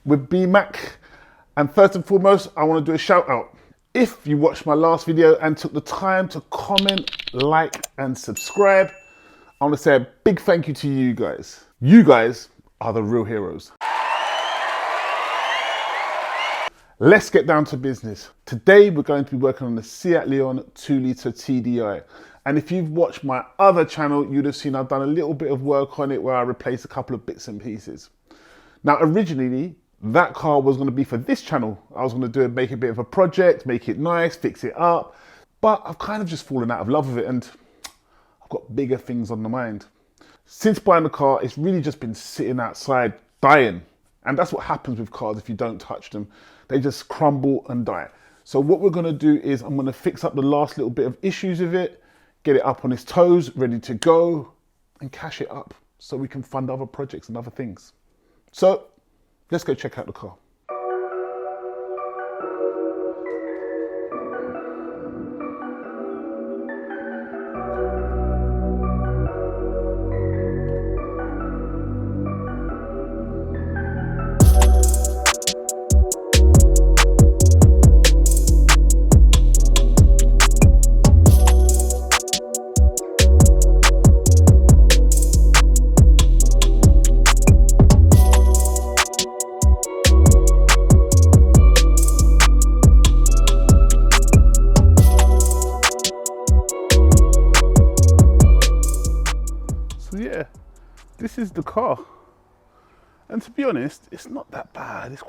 with BMac. And first and foremost, I want to do a shout out. If you watched my last video and took the time to comment, like, and subscribe, I want to say a big thank you to you guys. You guys are the real heroes. Let's get down to business. Today, we're going to be working on the Seat Leon 2-litre TDI. And if you've watched my other channel, you'd have seen I've done a little bit of work on it where I replaced a couple of bits and pieces. Now, originally, that car was going to be for this channel. I was going to make a bit of a project, make it nice, fix it up. But I've kind of just fallen out of love with it and I've got bigger things on the mind. Since buying the car, it's really just been sitting outside dying. And that's what happens with cars if you don't touch them. They just crumble and die. So what we're going to do is I'm going to fix up the last little bit of issues with it, get it up on its toes, ready to go, and cash it up so we can fund other projects and other things. So let's go check out the car. This is the car, and to be honest, it's not that bad. It's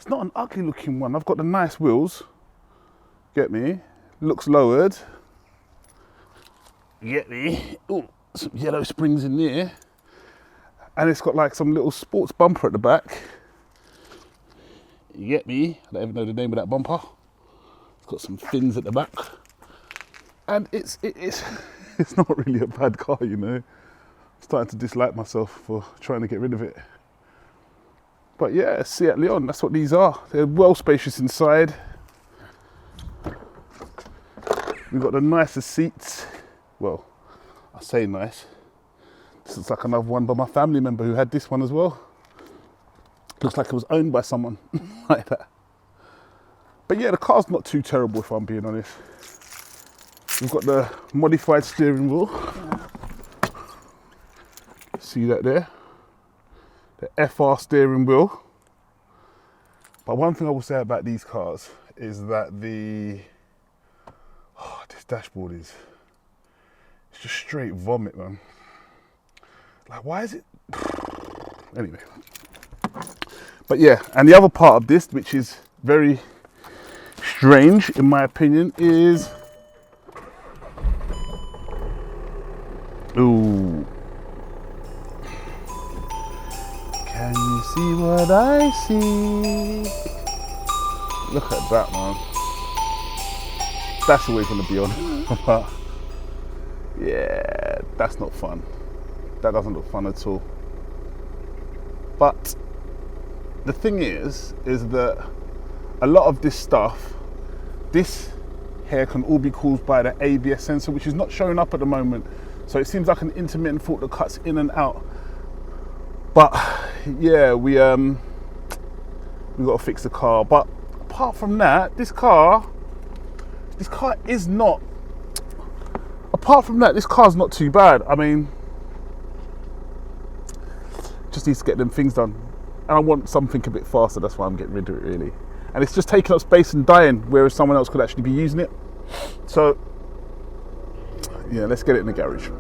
not an ugly looking one. I've got the nice wheels, get me, looks lowered, get me, ooh, some yellow springs in there, and it's got like some little sports bumper at the back, you get me, I don't even know the name of that bumper. It's got some fins at the back, and it's not really a bad car, you know. Starting to dislike myself for trying to get rid of it. But yeah, Seat Leon, that's what these are. They're well spacious inside. We've got the nicest seats. Well, I say nice. This looks like another one by my family member who had this one as well. Looks like it was owned by someone like that. But yeah, the car's not too terrible if I'm being honest. We've got the modified steering wheel. See that there? The FR steering wheel. But one thing I will say about these cars is that this dashboard it's just straight vomit, man. Like, why is it? Anyway. But yeah, and the other part of this, which is very strange in my opinion, is ooh. Can you see what I see? Look at that, man. That's always going to be on. Yeah, that's not fun. That doesn't look fun at all. But the thing is that a lot of this stuff, this here can all be caused by the ABS sensor, which is not showing up at the moment. So it seems like an intermittent fault that cuts in and out. But yeah, we got to fix the car. But apart from that, this car is not. Apart from that, this car's not too bad. I mean, just needs to get them things done. And I want something a bit faster. That's why I'm getting rid of it, really. And it's just taking up space and dying, whereas someone else could actually be using it. So yeah, let's get it in the garage.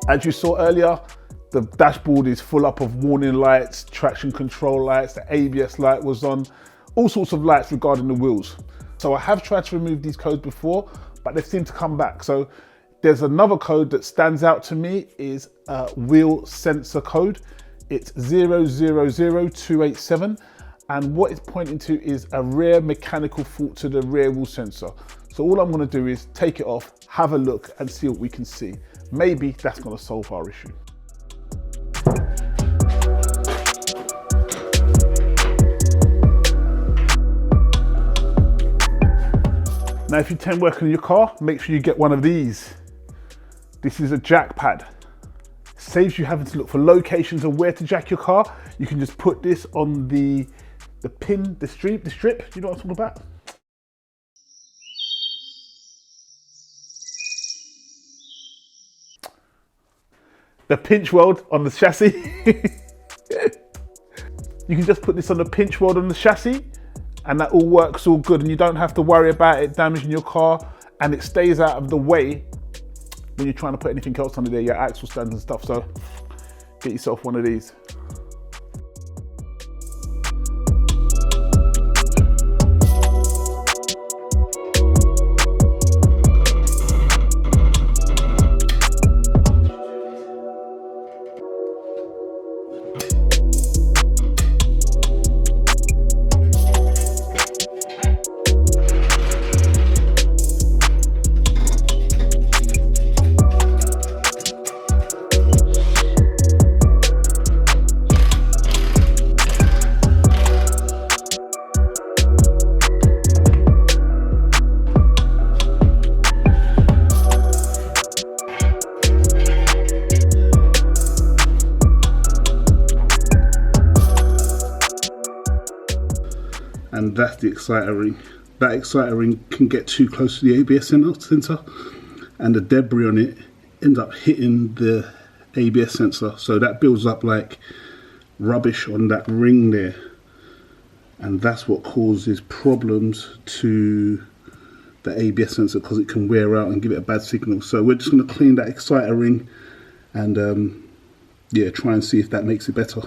As you saw earlier, the dashboard is full up of warning lights, traction control lights, the ABS light was on, all sorts of lights regarding the wheels. So I have tried to remove these codes before, but they seem to come back. So there's another code that stands out to me, is a wheel sensor code. It's 000287. And what it's pointing to is a rear mechanical fault to the rear wheel sensor. So all I'm gonna do is take it off, have a look and see what we can see. Maybe that's gonna solve our issue. Now if you intend working on your car, make sure you get one of these. This is a jack pad. Saves you having to look for locations of where to jack your car. You can just put this on the pin, the strip, you know what I'm talking about? The pinch weld on the chassis. You can just put this on the pinch weld on the chassis and that all works all good, and you don't have to worry about it damaging your car, and it stays out of the way when you're trying to put anything else under there, your axle stands and stuff. So get yourself one of these. And that's the exciter ring. That exciter ring can get too close to the ABS sensor, and the debris on it ends up hitting the ABS sensor. So that builds up like rubbish on that ring there. And that's what causes problems to the ABS sensor, because it can wear out and give it a bad signal. So we're just going to clean that exciter ring and yeah, try and see if that makes it better.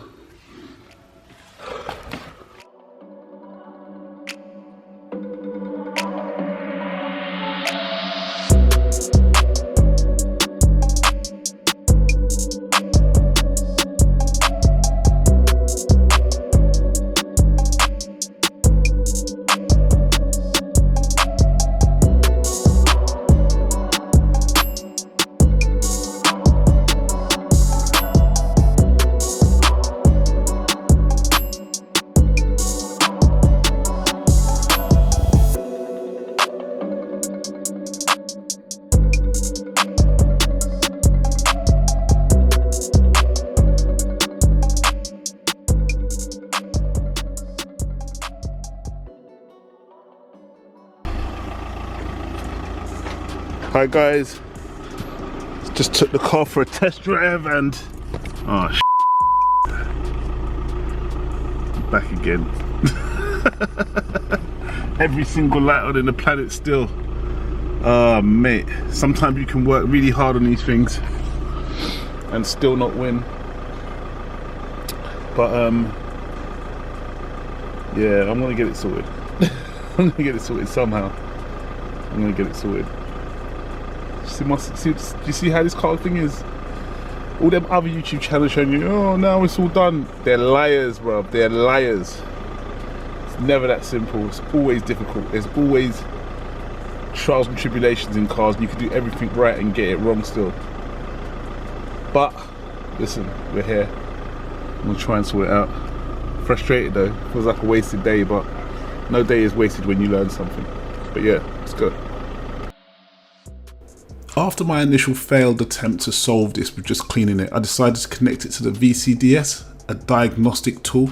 Hi guys, just took the car for a test drive and back again. Every single light on in the planet still. Oh mate, sometimes you can work really hard on these things and still not win. But yeah, I'm gonna get it sorted. I'm gonna get it sorted somehow. I'm gonna get it sorted. Do you see how this car thing is? All them other YouTube channels showing you, oh, now it's all done. They're liars, bro. They're liars. It's never that simple. It's always difficult. There's always trials and tribulations in cars, and you can do everything right and get it wrong still. But listen, we're here. I'm gonna try and sort it out. Frustrated though. Feels like a wasted day, but no day is wasted when you learn something. But yeah, let's go. After my initial failed attempt to solve this with just cleaning it, I decided to connect it to the VCDS, a diagnostic tool,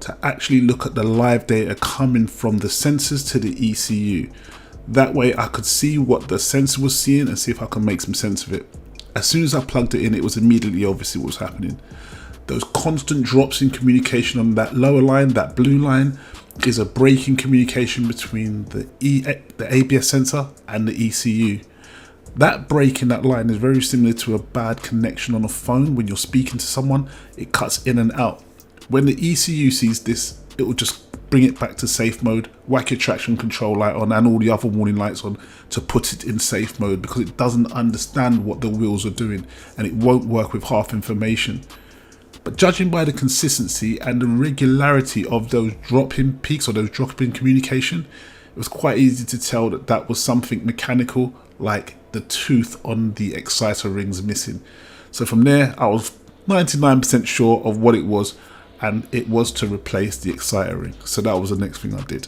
to actually look at the live data coming from the sensors to the ECU. That way I could see what the sensor was seeing and see if I can make some sense of it. As soon as I plugged it in, it was immediately obvious what was happening. Those constant drops in communication on that lower line, that blue line, is a break in communication between the ABS sensor and the ECU. That break in that line is very similar to a bad connection on a phone. When you're speaking to someone, it cuts in and out. When the ECU sees this, it will just bring it back to safe mode, whack your traction control light on and all the other warning lights on to put it in safe mode, because it doesn't understand what the wheels are doing and it won't work with half information. But judging by the consistency and the regularity of those drop-in peaks or those drop-in communication, it was quite easy to tell that that was something mechanical, like the tooth on the exciter rings missing. So from there, I was 99% sure of what it was, and it was to replace the exciter ring. So that was the next thing I did.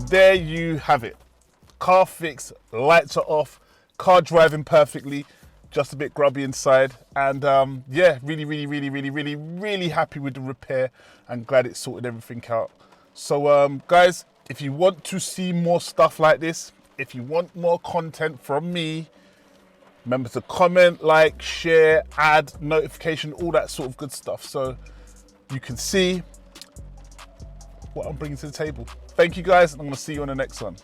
there you have it. Car fixed, lights are off, car driving perfectly, just a bit grubby inside. And yeah, really happy with the repair and glad it sorted everything out. So guys, if you want to see more stuff like this, if you want more content from me, remember to comment, like, share, add, notification, all that sort of good stuff, so you can see what I'm bringing to the table. Thank you guys, and I'm gonna see you on the next one.